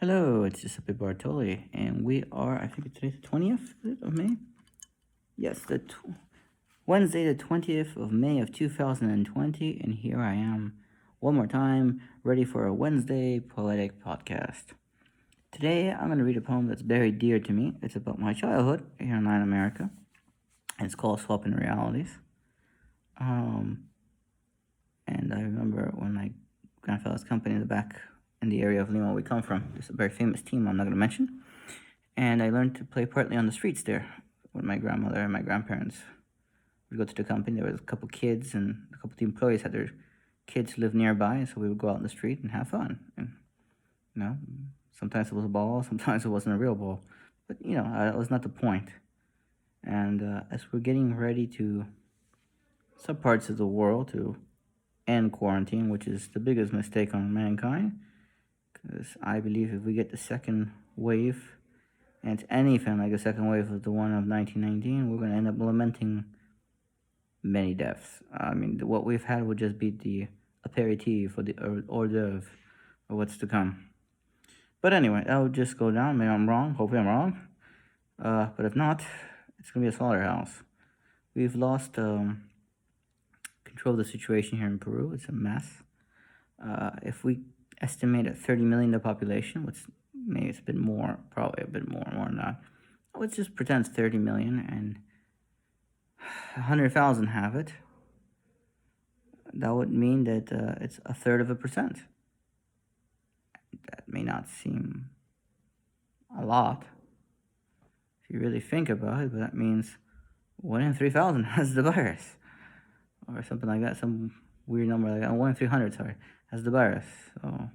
Hello, it's Giuseppe Bartoli, and we are, I think today's the 20th of May? Yes, Wednesday, the 20th of May of 2020, and here I am, one more time, ready for a Wednesday Poetic podcast. Today, I'm going to read a poem that's very dear to me. It's about my childhood here in Latin America, and it's called Swapping Realities. And I remember when my grandfather's company in the back in the area of Lima where we come from. There's a very famous team I'm not going to mention. And I learned to play partly on the streets there with my grandmother and my grandparents. We'd go to the company. There was a couple kids, and a couple of the employees had their kids live nearby, so we would go out in the street and have fun. And, sometimes it was a ball, sometimes it wasn't a real ball. But, that was not the point. And as we're getting ready to some parts of the world to end quarantine, which is the biggest mistake on mankind, because I believe if we get the second wave, and it's anything like the second wave of the one of 1919, we're going to end up lamenting many deaths. I mean, what we've had would just be the aperitif or the hors d'oeuvre of what's to come. But anyway, that would just go down. Maybe I'm wrong. Hopefully I'm wrong. But if not, it's going to be a slaughterhouse. We've lost control of the situation here in Peru. It's a mess. If we estimate at 30 million the population, which maybe it's a bit more, probably a bit more than that. Let's just pretend it's 30 million and 100,000 have it. That would mean that it's 1/3%. That may not seem a lot if you really think about it, but that means 1 in 3,000 has the virus, or something like that, some weird number like that. 1 in 300, has the virus. So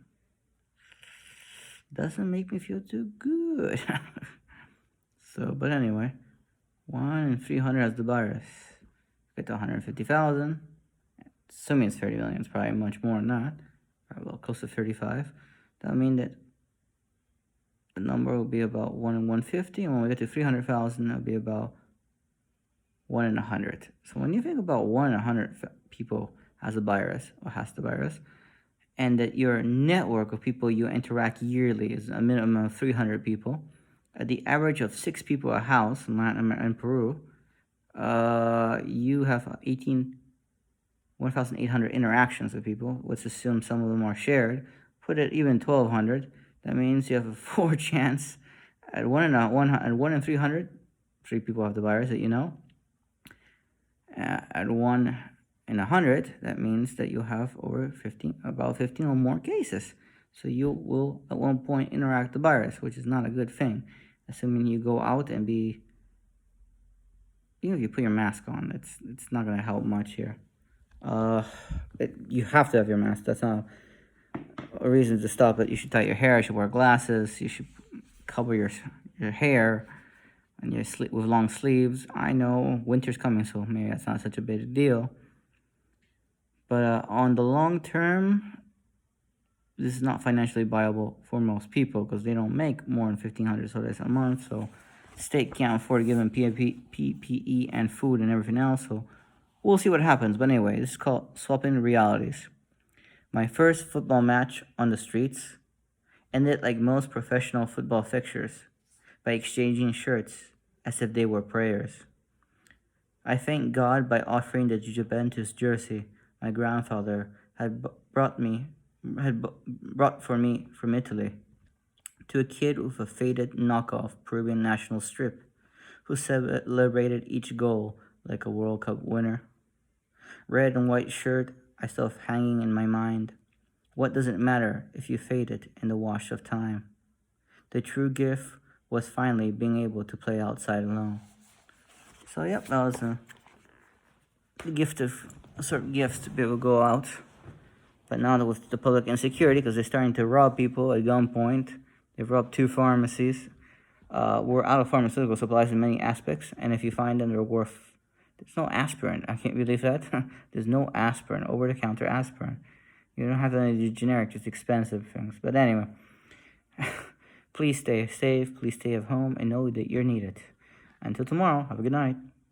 doesn't make me feel too good. But anyway, 1 in 300 has the virus. Get to 150,000. Assuming it's 30 million, it's probably much more than that. Probably well, close to 35. That would mean that the number will be about 1 in 150. And when we get to 300,000, it'll be about 1 in 100. So when you think about 1 in 100 people has the virus, and that your network of people you interact yearly is a minimum of 300 people, at the average of 6 people a house in Latin America and Peru, you have 1,800 interactions with people. Let's assume some of them are shared. Put it even 1,200. That means you have a 4 chance at 1 in 300. 3 people have the virus that you know. At 1 in 100, that means that you have about 15 or more cases. So you will at one point interact the virus, which is not a good thing. Assuming you go out and even if you put your mask on, it's not going to help much here. You have to have your mask. That's not a reason to stop it. You should tie your hair. You should wear glasses. You should cover your hair and your with long sleeves. I know winter's coming, so maybe that's not such a big deal. But on the long term, this is not financially viable for most people because they don't make more than 1,500 soles a month. So state can't afford to give them PPE and food and everything else. So we'll see what happens. But anyway, this is called Swapping Realities. My first football match on the streets ended like most professional football fixtures by exchanging shirts as if they were prayers. I thank God by offering the Juventus jersey my grandfather had brought for me from Italy, to a kid with a faded knockoff Peruvian national strip who celebrated each goal like a World Cup winner. Red and white shirt I still have hanging in my mind. What does it matter if you fade it in the wash of time? The true gift was finally being able to play outside alone. So yep, that was a certain gift to be able to go out. But now that with the public insecurity, because they're starting to rob people at gunpoint, they've robbed 2 pharmacies. We're out of pharmaceutical supplies in many aspects, and if you find them, they're worth. There's no aspirin. I can't believe that. There's no aspirin, over-the-counter aspirin. You don't have any generic, just expensive things. But anyway, please stay safe, please stay at home, and know that you're needed. Until tomorrow, have a good night.